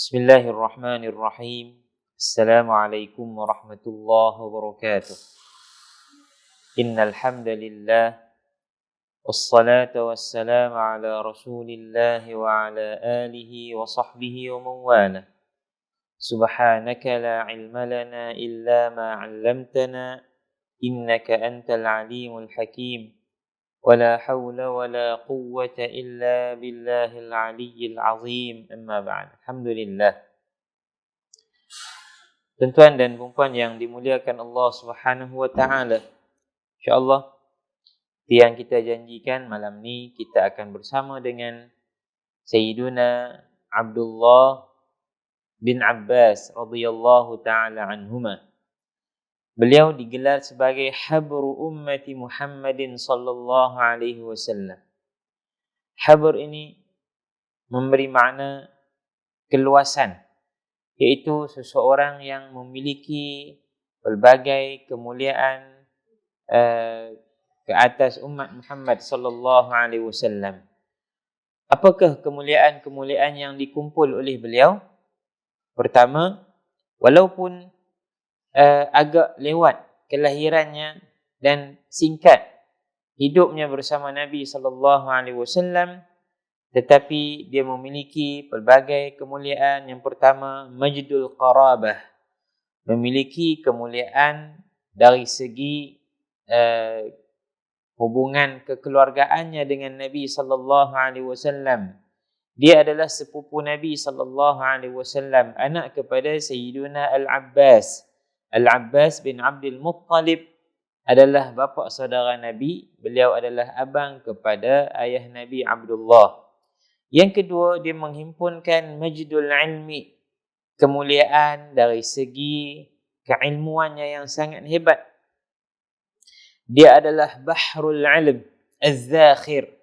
Bismillahirrahmanirrahim. Assalamualaikum warahmatullahi wabarakatuh. Innal hamdalillah wassalatu wassalamu ala Rasulillah wa ala alihi wa sahbihi wa man wala. Subhanaka la ilma lana illa ma 'allamtana innaka antal alimul hakim. ولا حول ولا قوة إلا بالله العلي العظيم أما بعد. Alhamdulillah. Tuan-tuan dan puan yang dimuliakan Allah Subhanahu wa taala. Insya-Allah yang kita janjikan malam ni kita akan bersama dengan Sayyiduna Abdullah bin Abbas radhiyallahu taala anhuma. Beliau digelar sebagai Habru Ummati Muhammadin sallallahu alaihi wasallam. Habr ini memberi makna keluasan, iaitu seseorang yang memiliki pelbagai kemuliaan ke atas umat Muhammad sallallahu alaihi wasallam. Apakah kemuliaan-kemuliaan yang dikumpul oleh beliau? Pertama, walaupun agak lewat kelahirannya dan singkat hidupnya bersama Nabi sallallahu alaihi wasallam, tetapi dia memiliki pelbagai kemuliaan. Yang pertama, majdul qarabah, memiliki kemuliaan dari segi hubungan kekeluargaannya dengan Nabi sallallahu alaihi wasallam. Dia adalah sepupu Nabi sallallahu alaihi wasallam, anak kepada Sayyiduna Al-Abbas. Al-Abbas bin Abdul Muttalib adalah bapa saudara Nabi. Beliau adalah abang kepada ayah Nabi Abdullah. Yang kedua, dia menghimpunkan majdul ilmi, kemuliaan dari segi keilmuannya yang sangat hebat. Dia adalah bahrul ilm, az-zakhir,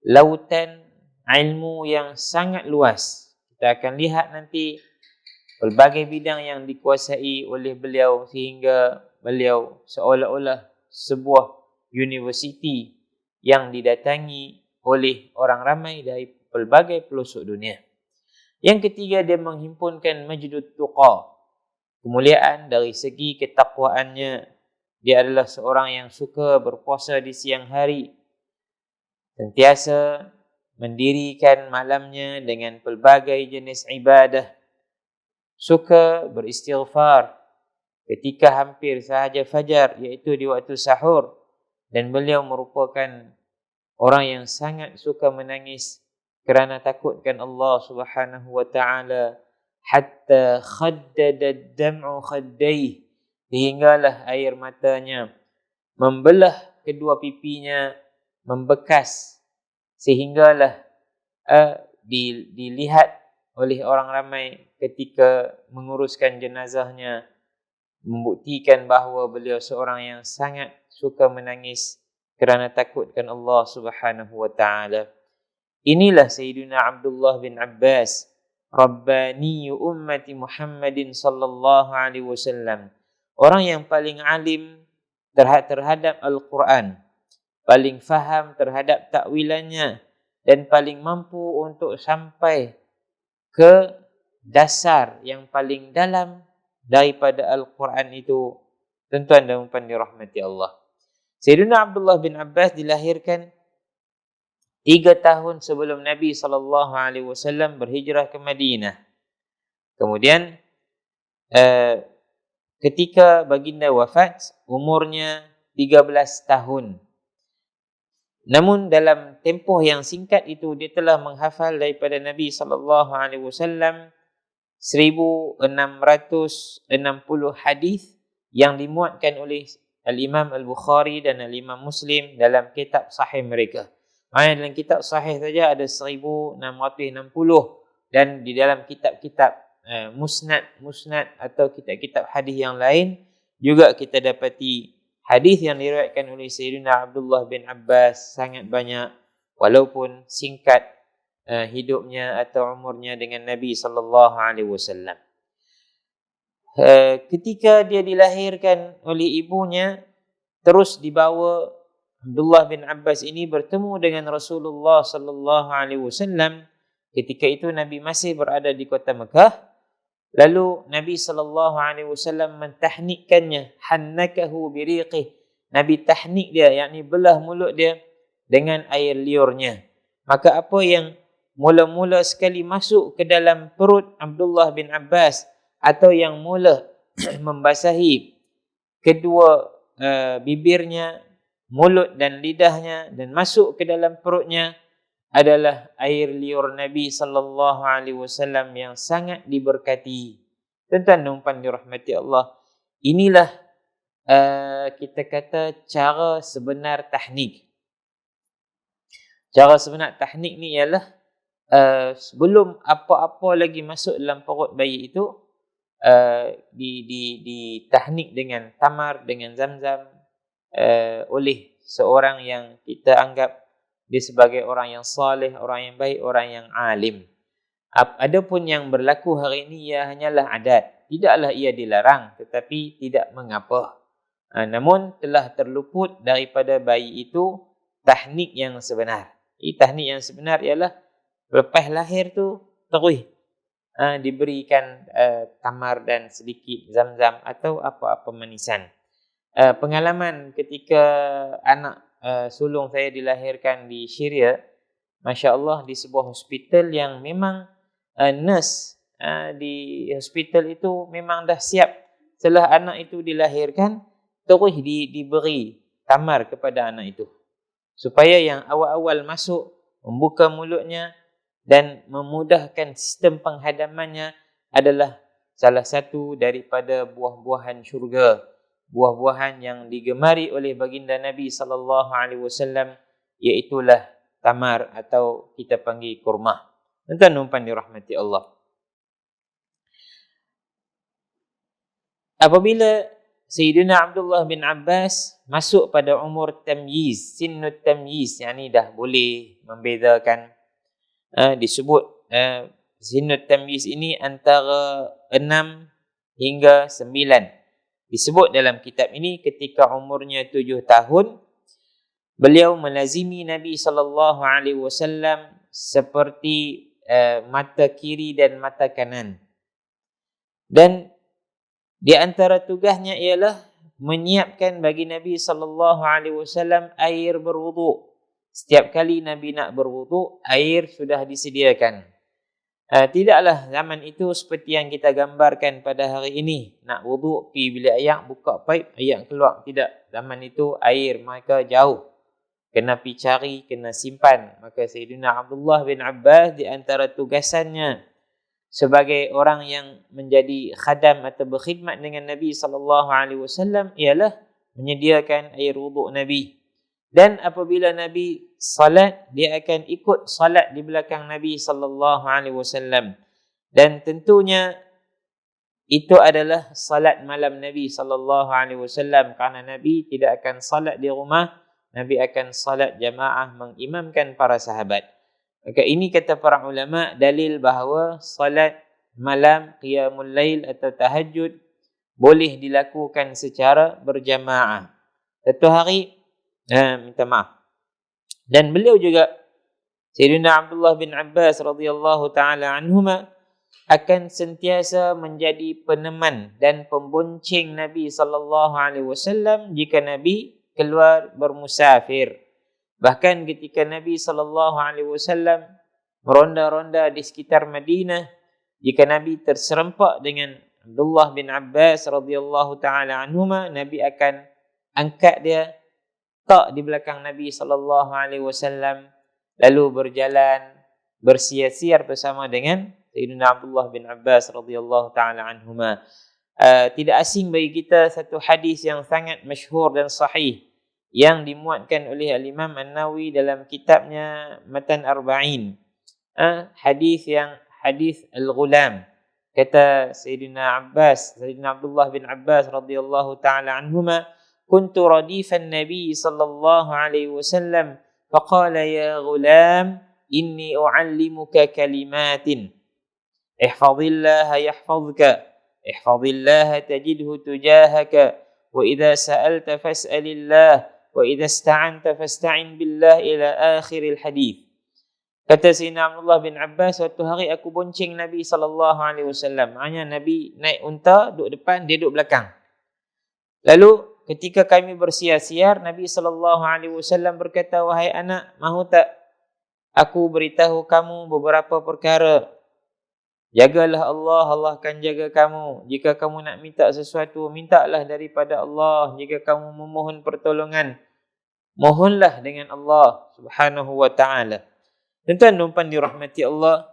lautan ilmu yang sangat luas. Kita akan lihat nanti pelbagai bidang yang dikuasai oleh beliau sehingga beliau seolah-olah sebuah universiti yang didatangi oleh orang ramai dari pelbagai pelosok dunia. Yang ketiga, dia menghimpunkan majdud tuqa, kemuliaan dari segi ketakwaannya. Dia adalah seorang yang suka berpuasa di siang hari, sentiasa mendirikan malamnya dengan pelbagai jenis ibadah, suka beristighfar ketika hampir sahaja fajar, iaitu di waktu sahur. Dan beliau merupakan orang yang sangat suka menangis kerana takutkan Allah Subhanahu wa taala, hatta khaddada ad-dam'u khaddayh, sehinggalah air matanya membelah kedua pipinya, membekas, sehinggalah dilihat oleh orang ramai ketika menguruskan jenazahnya, membuktikan bahawa beliau seorang yang sangat suka menangis kerana takutkan Allah Subhanahu wa taala. Inilah Sayyidina Abdullah bin Abbas, Rabbani ummati Muhammadin sallallahu alaihi wasallam. Orang yang paling alim terhadap Al-Quran, paling faham terhadap takwilannya, dan paling mampu untuk sampai ke dasar yang paling dalam daripada Al-Quran itu. Tuan-tuan dan puan dirahmati Allah, Sayyidina Abdullah bin Abbas dilahirkan 3 tahun sebelum Nabi SAW berhijrah ke Madinah. Kemudian ketika baginda wafat, umurnya 13 tahun. Namun dalam tempoh yang singkat itu, dia telah menghafal daripada Nabi SAW 1660 hadis yang dimuatkan oleh Al-Imam Al-Bukhari dan Al-Imam Muslim dalam kitab sahih mereka. Dalam kitab sahih saja ada 1660, dan di dalam kitab-kitab musnad atau kitab-kitab hadis yang lain juga kita dapati hadis yang diriwayatkan oleh Sayyidina Abdullah bin Abbas sangat banyak, walaupun singkat hidupnya atau umurnya dengan Nabi sallallahu alaihi wasallam. Ketika dia dilahirkan oleh ibunya, terus dibawa Abdullah bin Abbas ini bertemu dengan Rasulullah sallallahu alaihi wasallam Ketika itu Nabi masih berada di kota Mekah. Lalu Nabi SAW mentahnikkannya, hannakahu biriqih. Nabi tahnik dia, yakni belah mulut dia dengan air liurnya. Maka apa yang mula-mula sekali masuk ke dalam perut Abdullah bin Abbas, atau yang mula membasahi kedua bibirnya, mulut dan lidahnya, dan masuk ke dalam perutnya, adalah air liur Nabi SAW yang sangat diberkati. Tuan-tuan dan puan dirahmati Allah, inilah kita kata cara sebenar tahnik. Cara sebenar tahnik ni ialah sebelum apa-apa lagi masuk dalam perut bayi itu, ditahnik dengan tamar, dengan zam-zam, oleh seorang yang kita anggap dia sebagai orang yang saleh, orang yang baik, orang yang alim. Adapun yang berlaku hari ini ia hanyalah adat. Tidaklah ia dilarang, tetapi tidak mengapa. Namun telah terluput daripada bayi itu tahnik yang sebenar. Tahnik yang sebenar ialah lepas lahir tu terus diberikan tamar dan sedikit zam-zam atau apa-apa manisan. Pengalaman ketika anak sulung saya dilahirkan di Syria, Masya Allah, di sebuah hospital yang memang nurse di hospital itu memang dah siap setelah anak itu dilahirkan, terus diberi tamar kepada anak itu, supaya yang awal-awal masuk membuka mulutnya dan memudahkan sistem penghadamannya adalah salah satu daripada buah-buahan syurga, buah-buahan yang digemari oleh baginda Nabi SAW, iaitulah tamar atau kita panggil kurma. Tuan-tuan dan puan dirahmati Allah. Apabila Sayyidina Abdullah bin Abbas masuk pada umur tamyiz, sinnut tamyiz, yakni dah boleh membezakan, disebut sinnut tamyiz ini antara 6 hingga 9. Disebut dalam kitab ini ketika umurnya 7 tahun, beliau melazimi Nabi SAW seperti mata kiri dan mata kanan. Dan di antara tugasnya ialah menyiapkan bagi Nabi SAW air berwuduk. Setiap kali Nabi nak berwuduk, air sudah disediakan. Tidaklah zaman itu seperti yang kita gambarkan pada hari ini. Nak wuduk, pergi bilik air, buka paip, air keluar. Tidak. Zaman itu air mereka jauh. Kena pergi cari, kena simpan. Maka Sayyidina Abdullah bin Abbas di antara tugasannya sebagai orang yang menjadi khadam atau berkhidmat dengan Nabi SAW ialah menyediakan air wuduk Nabi. Dan apabila Nabi salat, dia akan ikut salat di belakang Nabi SAW. Dan tentunya itu adalah salat malam Nabi SAW, kerana Nabi tidak akan salat di rumah, Nabi akan salat jamaah mengimamkan para sahabat. Maka ini kata para ulama dalil bahawa salat malam, qiyamul lail atau tahajud boleh dilakukan secara berjamaah. Satu hari minta maaf. Dan beliau juga Sayyidina Abdullah bin Abbas radhiyallahu taala anhuma akan sentiasa menjadi peneman dan pembonceng Nabi SAW jika Nabi keluar bermusafir. Bahkan ketika Nabi SAW meronda-ronda di sekitar Madinah, jika Nabi terserempak dengan Abdullah bin Abbas radhiyallahu taala anhuma, Nabi akan angkat dia tak di belakang Nabi SAW, lalu berjalan bersiar-siar bersama dengan Sayyidina Abdullah bin Abbas radhiyallahu taala anhuma. Tidak asing bagi kita satu hadis yang sangat masyhur dan sahih yang dimuatkan oleh Al-Imam An-Nawawi dalam kitabnya Matan Arba'in. Hadis Al-Ghulam. Kata Sayyidina Abdullah bin Abbas radhiyallahu taala anhuma, كنت رديف النبي صلى الله عليه وسلم فقال يا غلام إني أعلمك كلمات احفظ الله يحفظك احفظ الله تجده تجاهك وإذا سألت فاسأل الله وإذا استعنت فاستعن بالله إلى آخر الحديث. Kata Sayyidina Abdullah bin Abbas, suatu hari aku bonceng Nabi SAW. Hanya Nabi naik unta, duduk depan, dia duduk belakang. Lalu ketika kami bersiar-siar, Nabi SAW berkata, wahai anak, mahu tak aku beritahu kamu beberapa perkara? Jagalah Allah, Allah akan jaga kamu. Jika kamu nak minta sesuatu, mintalah daripada Allah. Jika kamu memohon pertolongan, mohonlah dengan Allah Subhanahu wa ta'ala. Tuan-tuan dan dirahmati Allah,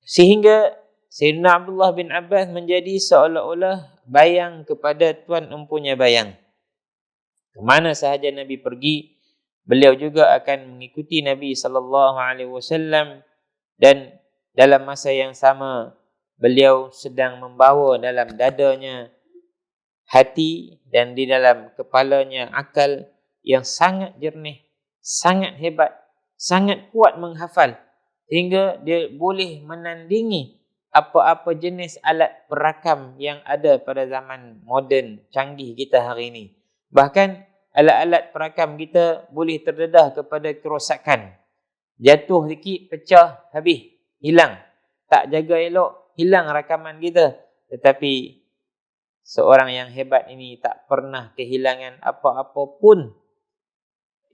sehingga Sayyidina Abdullah bin Abbas menjadi seolah-olah bayang kepada tuan empunya bayang. Kemana sahaja Nabi pergi, beliau juga akan mengikuti Nabi SAW, dan dalam masa yang sama beliau sedang membawa dalam dadanya hati dan di dalam kepalanya akal yang sangat jernih, sangat hebat, sangat kuat menghafal, sehingga dia boleh menandingi apa-apa jenis alat perakam yang ada pada zaman moden canggih kita hari ini. Bahkan alat-alat perakam kita boleh terdedah kepada kerosakan. Jatuh sikit, pecah, habis, hilang. Tak jaga elok, hilang rakaman kita. Tetapi seorang yang hebat ini tak pernah kehilangan apa-apa pun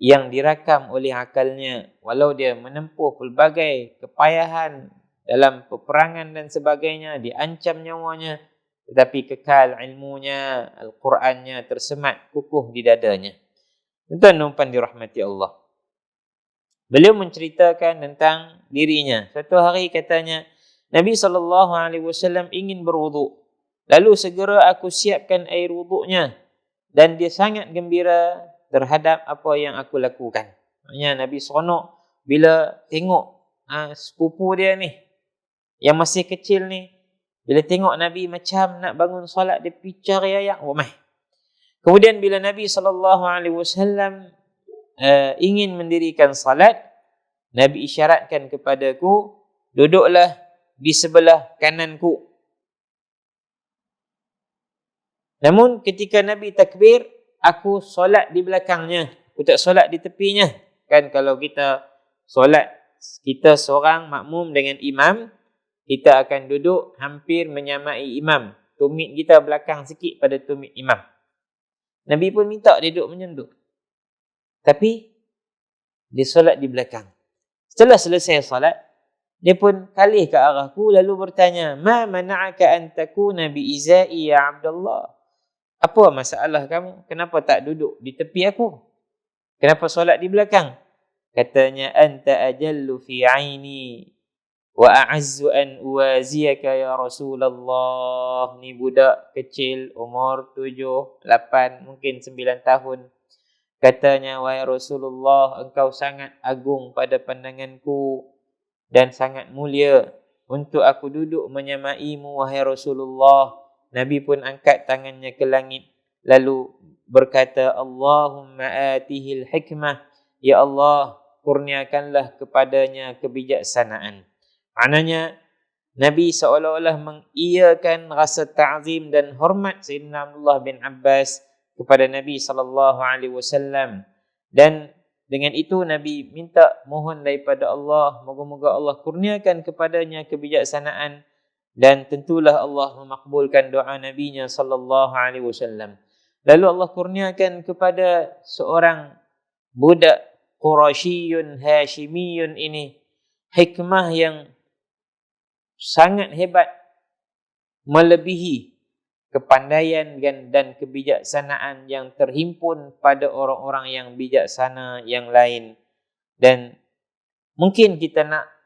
yang dirakam oleh akalnya, walau dia menempuh pelbagai kepayahan dalam peperangan dan sebagainya, diancam nyawanya, tetapi kekal ilmunya, Al-Qurannya tersemat kukuh di dadanya. Tuan-tuan dirahmati Allah, beliau menceritakan tentang dirinya. Satu hari katanya, Nabi SAW ingin berwuduk, lalu segera aku siapkan air wuduknya, dan dia sangat gembira terhadap apa yang aku lakukan. Maksudnya Nabi seronok bila tengok sepupu dia ni, yang masih kecil ni, bila tengok Nabi macam nak bangun solat, dia pergi cari ayak. Kemudian bila Nabi SAW ingin mendirikan salat, Nabi isyaratkan kepadaku, duduklah di sebelah kananku. Namun ketika Nabi takbir, aku solat di belakangnya. Aku tak solat di tepinya. Kan kalau kita solat, kita seorang makmum dengan imam, kita akan duduk hampir menyamai imam. Tumit kita belakang sikit pada tumit imam. Nabi pun minta dia duduk macam tu. Tapi dia solat di belakang. Setelah selesai solat, dia pun kalih ke arahku lalu bertanya, "Ma mana'aka an takuna bi izai ya Abdullah?" Apa masalah kamu? Kenapa tak duduk di tepi aku? Kenapa solat di belakang? Katanya, anta ajallu fi aini wa a'azzu an uwaziyaka ya Rasulullah. Ni budak kecil umur 7, 8, mungkin 9 tahun. Katanya, wahai Rasulullah, engkau sangat agung pada pandanganku dan sangat mulia untuk aku duduk menyamaimu, wahai Rasulullah. Nabi pun angkat tangannya ke langit lalu berkata, Allahumma atihil hikmah. Ya Allah, kurniakanlah kepadanya kebijaksanaan. Maknanya Nabi seolah-olah mengiyakan rasa ta'zim dan hormat Sayyidina Abdullah bin Abbas kepada Nabi SAW. Dan dengan itu Nabi minta mohon daripada Allah, moga-moga Allah kurniakan kepadanya kebijaksanaan, dan tentulah Allah memakbulkan doa Nabi-Nya SAW. Lalu Allah kurniakan kepada seorang budak Quraisyiyun Hashimiyun ini hikmah yang sangat hebat, melebihi kepandaian dan kebijaksanaan yang terhimpun pada orang-orang yang bijaksana yang lain. Dan mungkin kita nak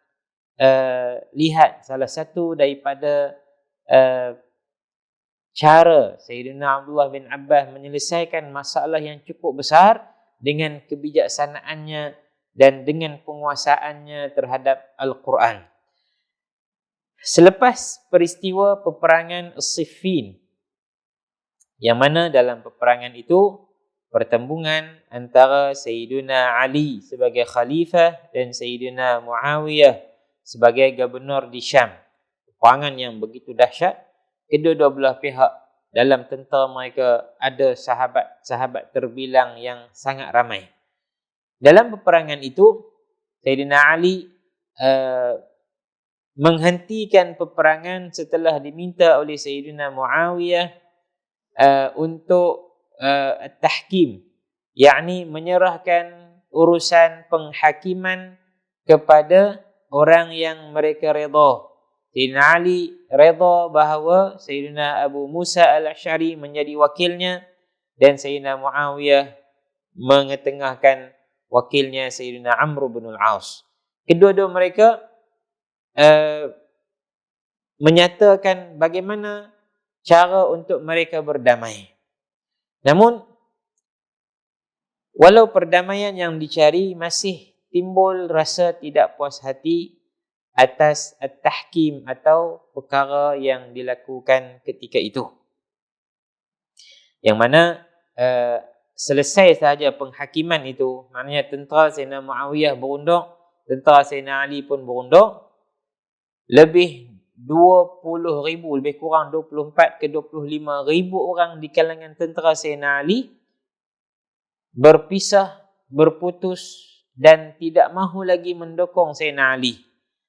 lihat salah satu daripada cara Sayyidina Abdullah bin Abbas menyelesaikan masalah yang cukup besar dengan kebijaksanaannya dan dengan penguasaannya terhadap Al-Quran. Selepas peristiwa peperangan As-Siffin, yang mana dalam peperangan itu pertembungan antara Sayyidina Ali sebagai khalifah dan Sayyidina Muawiyah sebagai gubernur di Syam. Peperangan yang begitu dahsyat, kedua-dua belah pihak dalam tentera mereka ada sahabat-sahabat terbilang yang sangat ramai. Dalam peperangan itu, Sayyidina Ali menghentikan peperangan setelah diminta oleh Sayyidina Muawiyah untuk tahkim, yakni menyerahkan urusan penghakiman kepada orang yang mereka redha. Sayyidina Ali redha bahawa Sayyidina Abu Musa al-Asy'ari menjadi wakilnya dan Sayyidina Muawiyah mengetengahkan wakilnya Sayyidina Amr bin al-As. Kedua-dua mereka menyatakan bagaimana cara untuk mereka berdamai. Namun walau perdamaian yang dicari, masih timbul rasa tidak puas hati atas at-tahkim atau perkara yang dilakukan ketika itu. Yang mana selesai sahaja penghakiman itu, maknanya tentera Sayyidina Muawiyah berunding, tentera Sayyidina Ali pun berunding, lebih 20,000, lebih kurang 24 ke 25,000 orang di kalangan tentera Sayyidina Ali berpisah, berputus dan tidak mahu lagi mendukung Sayyidina Ali.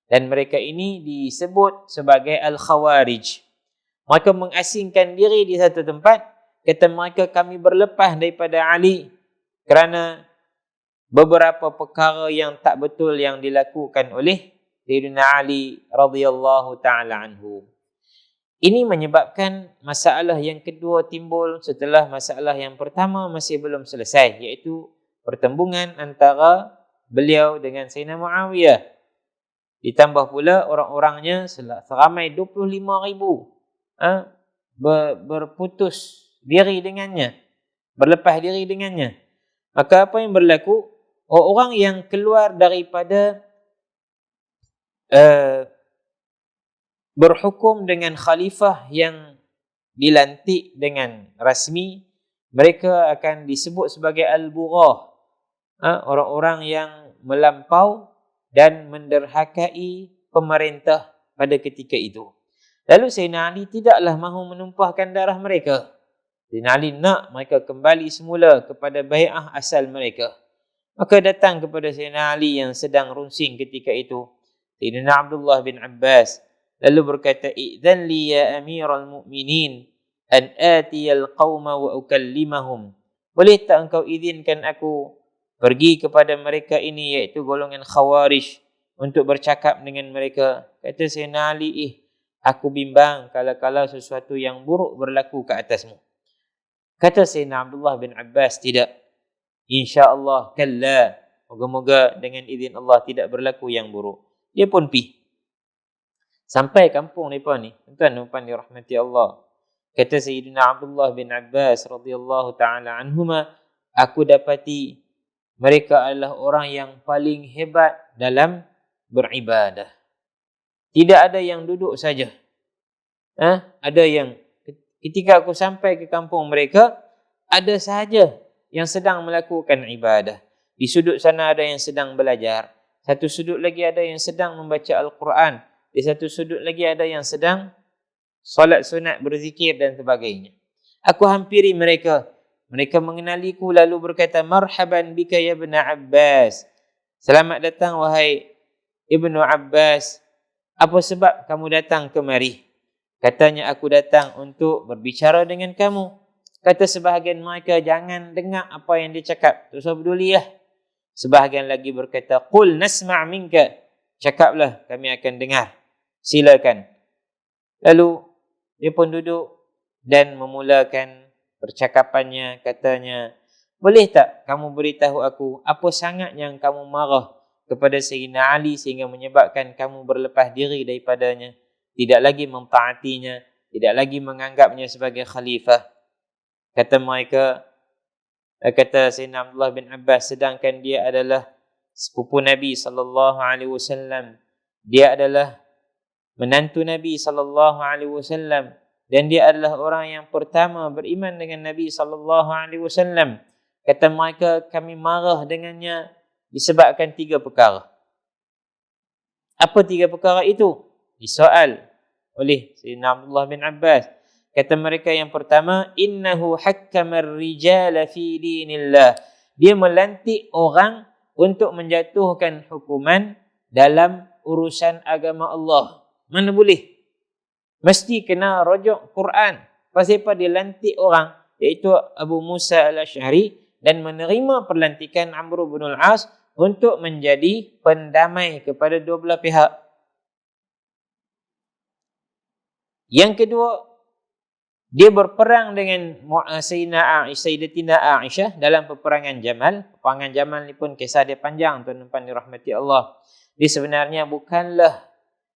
Dan mereka ini disebut sebagai Al-Khawarij. Mereka mengasingkan diri di satu tempat. Kata mereka, kami berlepas daripada Ali kerana beberapa perkara yang tak betul yang dilakukan oleh Sayyidina Ali radhiyallahu ta'ala anhu. Ini menyebabkan masalah yang kedua timbul setelah masalah yang pertama masih belum selesai, iaitu pertembungan antara beliau dengan Sayyidina Muawiyah. Ditambah pula orang-orangnya seramai 25,000 berputus diri dengannya, berlepas diri dengannya. Maka apa yang berlaku? Orang yang keluar daripada berhukum dengan khalifah yang dilantik dengan rasmi, mereka akan disebut sebagai al-bughah, orang-orang yang melampau dan menderhakai pemerintah pada ketika itu. Lalu Sayyidina Ali tidaklah mahu menumpahkan darah mereka. Sayyidina Ali nak mereka kembali semula kepada bai'ah asal mereka. Maka datang kepada Sayyidina Ali yang sedang runsing ketika itu Sayyidina Abdullah bin Abbas, lalu berkata, "Idzan li ya Amiral Mu'minin an atiyal qauma wa ukallimahum." Boleh tak engkau izinkan aku pergi kepada mereka ini, iaitu golongan Khawarij, untuk bercakap dengan mereka? Kata Sayyidina Ali, aku bimbang kalau sesuatu yang buruk berlaku ke atasmu. Kata Sayyidina Abdullah bin Abbas, tidak. InsyaAllah, kalla. Moga-moga dengan izin Allah tidak berlaku yang buruk. Dia pun pergi. Sampai kampung mereka ni, tuan-tuan dirahmati Allah. Kata Sayyidina Abdullah bin Abbas radhiyallahu ta'ala anhuma, aku dapati mereka adalah orang yang paling hebat dalam beribadah. Tidak ada yang duduk saja. Ada yang ketika aku sampai ke kampung mereka, ada sahaja yang sedang melakukan ibadah. Di sudut sana ada yang sedang belajar. Satu sudut lagi ada yang sedang membaca Al-Quran. Di satu sudut lagi ada yang sedang solat sunat, berzikir dan sebagainya. Aku hampiri mereka. Mereka mengenaliku lalu berkata, "Marhaban bika ya Ibn Abbas." Selamat datang wahai Ibnu Abbas. Apa sebab kamu datang kemari? Katanya, aku datang untuk berbicara dengan kamu. Kata sebahagian mereka, jangan dengar apa yang dia cakap, tak usah peduli lah. Sebahagian lagi berkata, "Qul nasma' minka." Cakaplah, kami akan dengar. Silakan. Lalu dia pun duduk dan memulakan percakapannya. Katanya, boleh tak kamu beritahu aku apa sangat yang kamu marah kepada Sayyidina Ali sehingga menyebabkan kamu berlepas diri daripadanya, tidak lagi mentaatinya, tidak lagi menganggapnya sebagai khalifah? Kata mereka, kata Sayyidina Abdullah bin Abbas, sedangkan dia adalah sepupu Nabi SAW, dia adalah menantu Nabi SAW, dan dia adalah orang yang pertama beriman dengan Nabi SAW. Kata mereka, kami marah dengannya disebabkan 3 perkara. Apa 3 perkara itu? Disoal oleh Sayyidina Abdullah bin Abbas. Kata mereka, yang pertama, innahu hakkamar rijala fi dinillah. Dia melantik orang untuk menjatuhkan hukuman dalam urusan agama Allah. Mana boleh? Mesti kena rujuk Quran. Pasal apa dia lantik orang, iaitu Abu Musa al-Asy'ari, dan menerima perlantikan Amr bin al-As untuk menjadi pendamai kepada dua belah pihak. Yang kedua, dia berperang dengan Sayyidatina Aisyah dalam peperangan Jamal. Peperangan Jamal ni pun kisah dia panjang, tuan-tuan dirahmati Allah. Dia sebenarnya bukanlah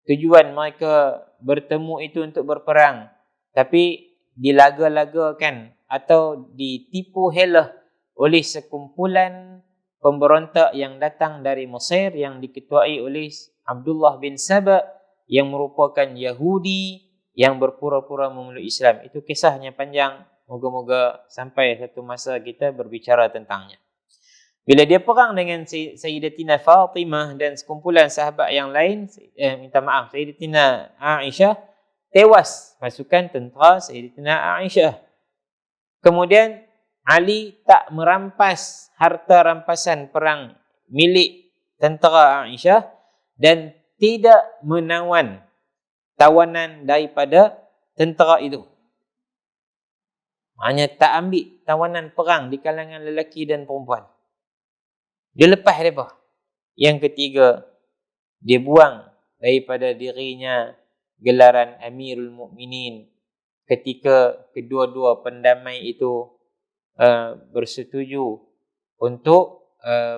tujuan mereka bertemu itu untuk berperang, tapi dilaga-lagakan atau ditipu helah oleh sekumpulan pemberontak yang datang dari Mesir yang diketuai oleh Abdullah bin Saba yang merupakan Yahudi yang berpura-pura memeluk Islam. Itu kisahnya panjang. Moga-moga sampai satu masa kita berbicara tentangnya. Bila dia perang dengan Sayyidatina Fatimah dan sekumpulan sahabat yang lain, Sayyidatina Aisyah, tewas pasukan tentera Sayyidatina Aisyah. Kemudian Ali tak merampas harta rampasan perang milik tentera Aisyah dan tidak menawan tawanan daripada tentera itu. Hanya tak ambil tawanan perang di kalangan lelaki dan perempuan. Dia lepas mereka. Yang ketiga, dia buang daripada dirinya gelaran Amirul Mukminin ketika kedua-dua pendamai itu bersetuju untuk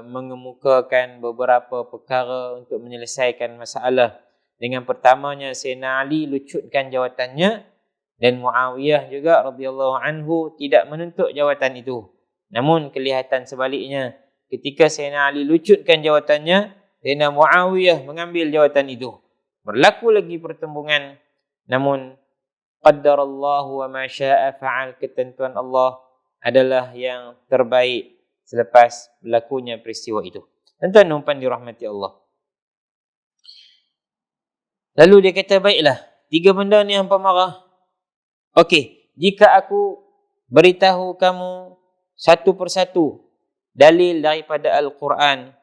mengemukakan beberapa perkara untuk menyelesaikan masalah. Dengan pertamanya Sayyidina Ali lucutkan jawatannya dan Muawiyah juga radhiyallahu anhu tidak menuntut jawatan itu. Namun kelihatan sebaliknya, ketika Sayyidina Ali lucutkan jawatannya, Sayyidina Muawiyah mengambil jawatan itu. Berlaku lagi pertembungan, namun qaddarallahu wa ma syaa fa'al, ketentuan Allah adalah yang terbaik selepas berlakunya peristiwa itu. Tuan-tuan dirahmati Allah. Lalu dia kata, baiklah, 3 benda ni hampa marah. Okey, jika aku beritahu kamu satu persatu dalil daripada Al-Quran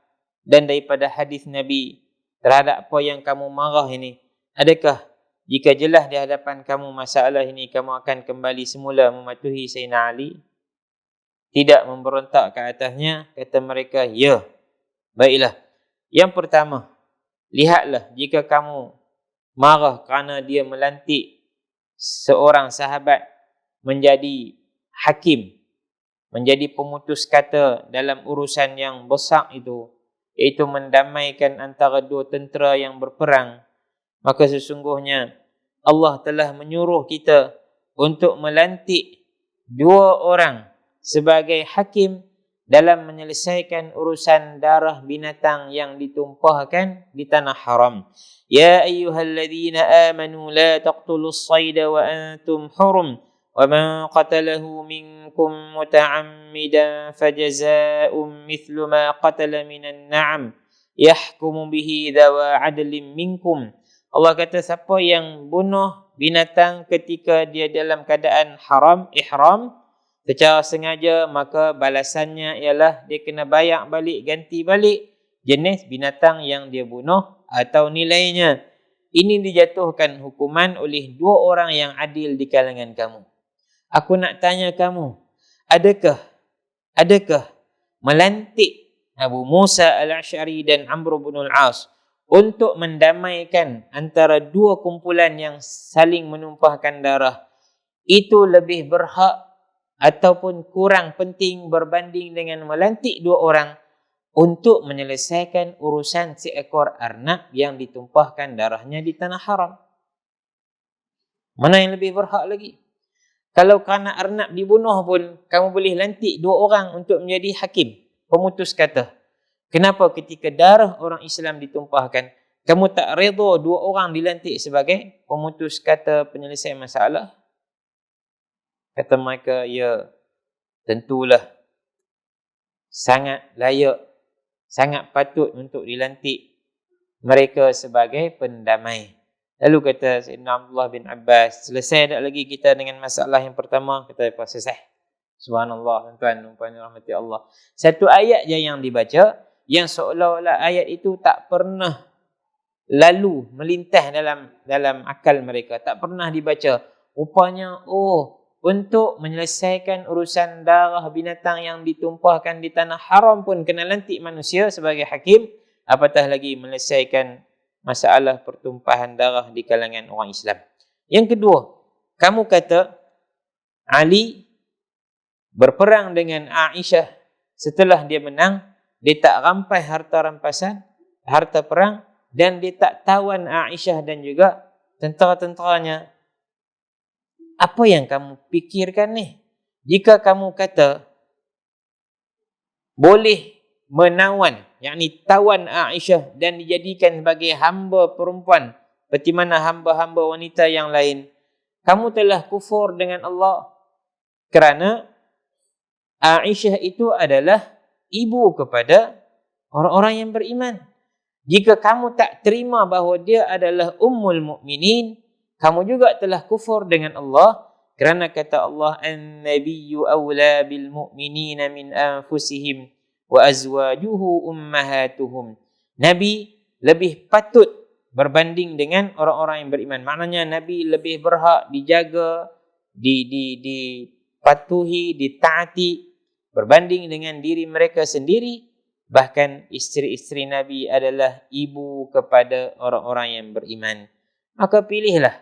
dan daripada hadis Nabi terhadap apa yang kamu marah ini, adakah jika jelas di hadapan kamu masalah ini, kamu akan kembali semula mematuhi Sayyidina Ali? Tidak memberontak ke atasnya? Kata mereka, ya. Baiklah. Yang pertama, lihatlah jika kamu marah kerana dia melantik seorang sahabat menjadi hakim, menjadi pemutus kata dalam urusan yang besar itu, iaitu mendamaikan antara dua tentera yang berperang, maka sesungguhnya Allah telah menyuruh kita untuk melantik 2 orang sebagai hakim dalam menyelesaikan urusan darah binatang yang ditumpahkan di tanah haram. Ya ayyuhalladzina amanu la taqtulus sayda wa antum hurum wa man qatalahu minkum muta'ammidan fajaza'un mithlu ma qatala minan na'am yahkumu bihi dhawa 'adlin minkum. Allah kata, siapa yang bunuh binatang ketika dia dalam keadaan haram, ihram, secara sengaja, maka balasannya ialah dia kena bayar balik, ganti balik jenis binatang yang dia bunuh atau nilainya. Ini dijatuhkan hukuman oleh 2 orang yang adil di kalangan kamu. Aku nak tanya kamu, adakah melantik Abu Musa al-Asy'ari dan Amr bin al-As untuk mendamaikan antara 2 kumpulan yang saling menumpahkan darah itu lebih berhak ataupun kurang penting berbanding dengan melantik 2 orang untuk menyelesaikan urusan seekor arnab yang ditumpahkan darahnya di tanah haram? Mana yang lebih berhak lagi? Kalau kerana arnab dibunuh pun, kamu boleh lantik 2 orang untuk menjadi hakim, pemutus kata. Kenapa ketika darah orang Islam ditumpahkan, kamu tak redha 2 orang dilantik sebagai pemutus kata penyelesaian masalah? Kata mereka, ya, tentulah sangat layak, sangat patut untuk dilantik mereka sebagai pendamai. Lalu kata Sayyidina Abdullah bin Abbas, selesai tak lagi kita dengan masalah yang pertama? Kata selesai. Subhanallah, tuan-tuan rahmati Allah. Satu ayat je yang dibaca, yang seolah-olah ayat itu tak pernah lalu melintas dalam akal mereka, tak pernah dibaca. Rupanya untuk menyelesaikan urusan darah binatang yang ditumpahkan di tanah haram pun kena lantik manusia sebagai hakim, apatah lagi menyelesaikan masalah pertumpahan darah di kalangan orang Islam. Yang kedua, kamu kata Ali berperang dengan Aisyah setelah dia menang, dia tak rampai harta perang, dan dia tak tawan Aisyah dan juga tentera-tenteranya. Apa yang kamu fikirkan ni? Jika kamu kata boleh menawan, yakni tawan Aisyah dan dijadikan sebagai hamba perempuan seperti mana hamba-hamba wanita yang lain, kamu telah kufur dengan Allah, kerana Aisyah itu adalah ibu kepada orang-orang yang beriman. Jika kamu tak terima bahawa dia adalah ummul mukminin, kamu juga telah kufur dengan Allah, kerana kata Allah, an-nabiyyu awla bil mu'minina min anfusihim wa azwajuhu ummahatuhum. Nabi lebih patut berbanding dengan orang-orang yang beriman. Maknanya Nabi lebih berhak dijaga, dipatuhi, ditaati berbanding dengan diri mereka sendiri. Bahkan isteri-isteri Nabi adalah ibu kepada orang-orang yang beriman. Maka pilihlah,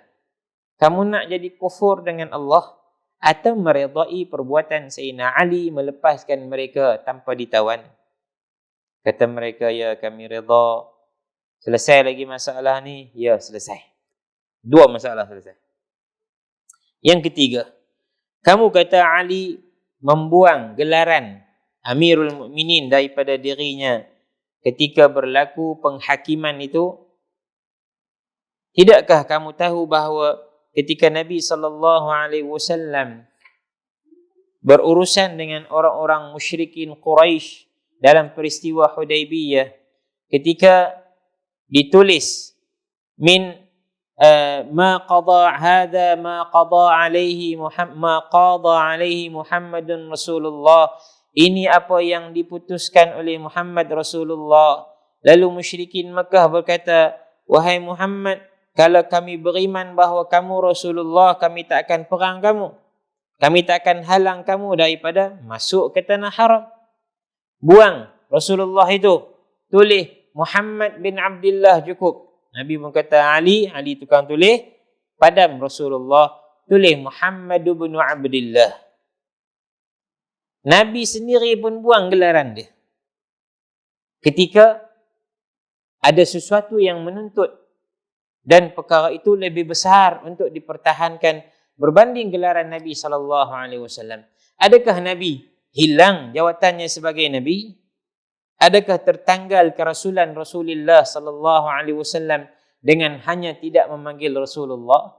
kamu nak jadi kufur dengan Allah atau meredai perbuatan Sayyidina Ali melepaskan mereka tanpa ditawan. Kata mereka, ya kami redha. Selesai lagi masalah ni? Ya, selesai. Dua masalah selesai. Yang ketiga, kamu kata Ali membuang gelaran Amirul Mukminin daripada dirinya ketika berlaku penghakiman itu. Tidakkah kamu tahu bahawa ketika Nabi SAW berurusan dengan orang-orang musyrikin Quraisy dalam peristiwa Hudaybiyah, ketika ditulis min ma qada alaihi Muhammadun Rasulullah, ini apa yang diputuskan oleh Muhammad Rasulullah. Lalu musyrikin Makkah berkata, wahai Muhammad, kalau kami beriman bahawa kamu Rasulullah, kami tak akan perang kamu. Kami tak akan halang kamu daripada masuk ke tanah haram. Buang Rasulullah itu. Tulis Muhammad bin Abdullah cukup. Nabi pun kata Ali tukang tulis. Padam Rasulullah, tulis Muhammad bin Abdullah. Nabi sendiri pun buang gelaran dia. Ketika ada sesuatu yang menuntut dan perkara itu lebih besar untuk dipertahankan berbanding gelaran Nabi SAW. Adakah Nabi hilang jawatannya sebagai Nabi? Adakah tertanggal kerasulan Rasulullah SAW dengan hanya tidak memanggil Rasulullah?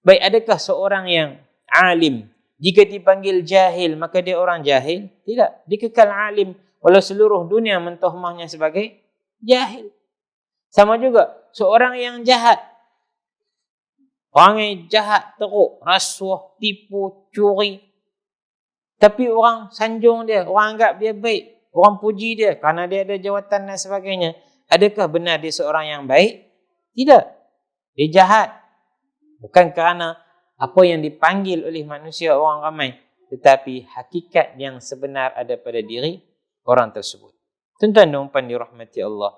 Baik, adakah seorang yang alim, jika dipanggil jahil, maka dia orang jahil? Tidak. Dia kekal alim walau seluruh dunia mentohmahnya sebagai jahil. Sama juga, seorang yang jahat. Orang yang jahat teruk, rasuah, tipu, curi. Tapi orang sanjung dia, orang anggap dia baik. Orang puji dia kerana dia ada jawatan dan sebagainya. Adakah benar dia seorang yang baik? Tidak. Dia jahat. Bukan kerana apa yang dipanggil oleh manusia orang ramai, tetapi hakikat yang sebenar ada pada diri orang tersebut. Tuan-tuan dan puan dirahmati Allah.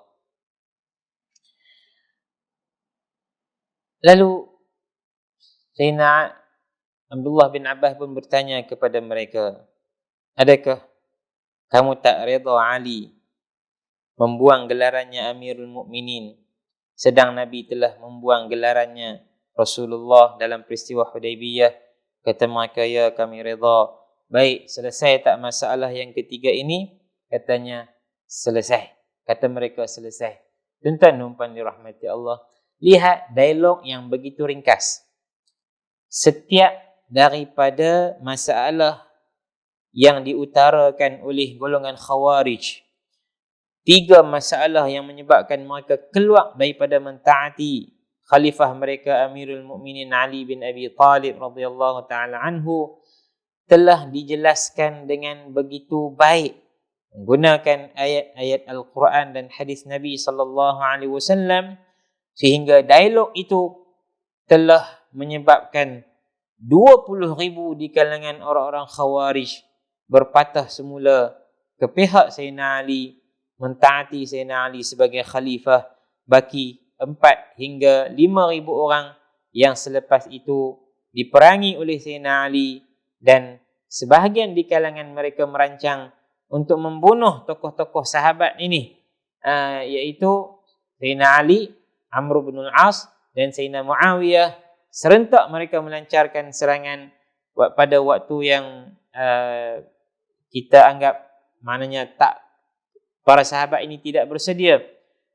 Lalu Sayyidina Abdullah bin Abbas pun bertanya kepada mereka, adakah kamu tak redha Ali membuang gelarannya Amirul Mukminin, sedang Nabi telah membuang gelarannya Rasulullah dalam peristiwa Hudaybiyah? Kata mereka, ya kami redha. Baik, selesai tak masalah yang ketiga ini? Katanya, selesai. Kata mereka, selesai. Tuan-tuan dan puan dirahmati Allah, lihat dialog yang begitu ringkas. Setiap daripada masalah yang diutarakan oleh golongan Khawarij, 3 masalah yang menyebabkan mereka keluar daripada mentaati khalifah mereka Amirul Mukminin Ali bin Abi Talib radhiyallahu taala anhu, telah dijelaskan dengan begitu baik menggunakan ayat-ayat Al-Quran dan hadis Nabi sallallahu alaihi wasallam, sehingga dialog itu telah menyebabkan 20,000 di kalangan orang-orang Khawarij berpatah semula ke pihak Sayyidina Ali, mentaati Sayyidina Ali sebagai khalifah, baki 4 hingga 5,000 orang yang selepas itu diperangi oleh Sayyidina Ali, dan sebahagian di kalangan mereka merancang untuk membunuh tokoh-tokoh sahabat ini, iaitu Sayyidina Ali, Amr bin al-As dan Sayyidina Muawiyah. Serentak mereka melancarkan serangan pada waktu yang kita anggap maknanya para sahabat ini tidak bersedia.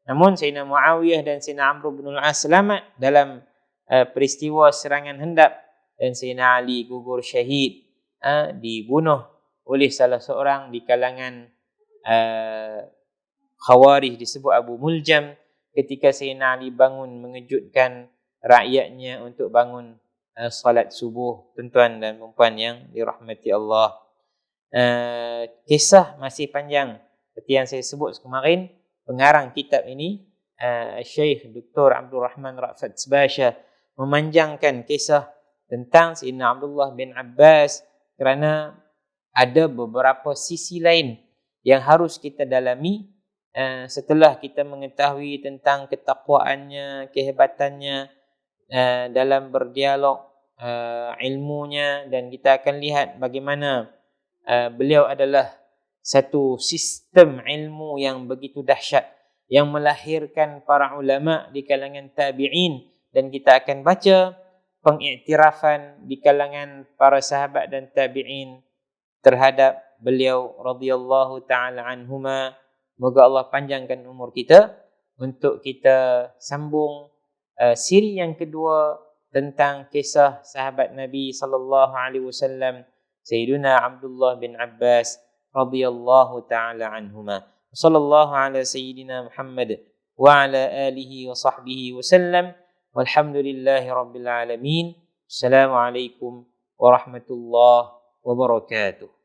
Namun Sayyidina Muawiyah dan Sayyidina Amr bin al-As selamat dalam peristiwa serangan Hendaq, dan Sayyidina Ali gugur syahid, dibunuh oleh salah seorang di kalangan Khawarij disebut Abu Muljam, ketika Sayyidina Ali bangun mengejutkan rakyatnya untuk bangun salat subuh. Tuan-tuan dan puan yang dirahmati Allah, kisah masih panjang seperti yang saya sebut kemarin. Pengarang kitab ini, Syekh Dr. Abdul Rahman Ra'fat Sbasha, memanjangkan kisah tentang Sayyidina Abdullah bin Abbas kerana ada beberapa sisi lain yang harus kita dalami setelah kita mengetahui tentang ketakwaannya, kehebatannya dalam berdialog, ilmunya, dan kita akan lihat bagaimana beliau adalah satu sistem ilmu yang begitu dahsyat yang melahirkan para ulama di kalangan tabi'in, dan kita akan baca pengiktirafan di kalangan para sahabat dan tabi'in terhadap beliau radhiyallahu taala anhuma. Moga Allah panjangkan umur kita untuk kita sambung siri yang kedua tentang kisah sahabat Nabi sallallahu alaihi wasallam, Sayyidina Abdullah bin Abbas radhiyallahu taala anhuma. Sallallahu ala sayyidina Muhammad wa ala alihi wa sahbihi wasallam. Walhamdulillahi rabbil alamin. Assalamualaikum warahmatullahi wabarakatuh.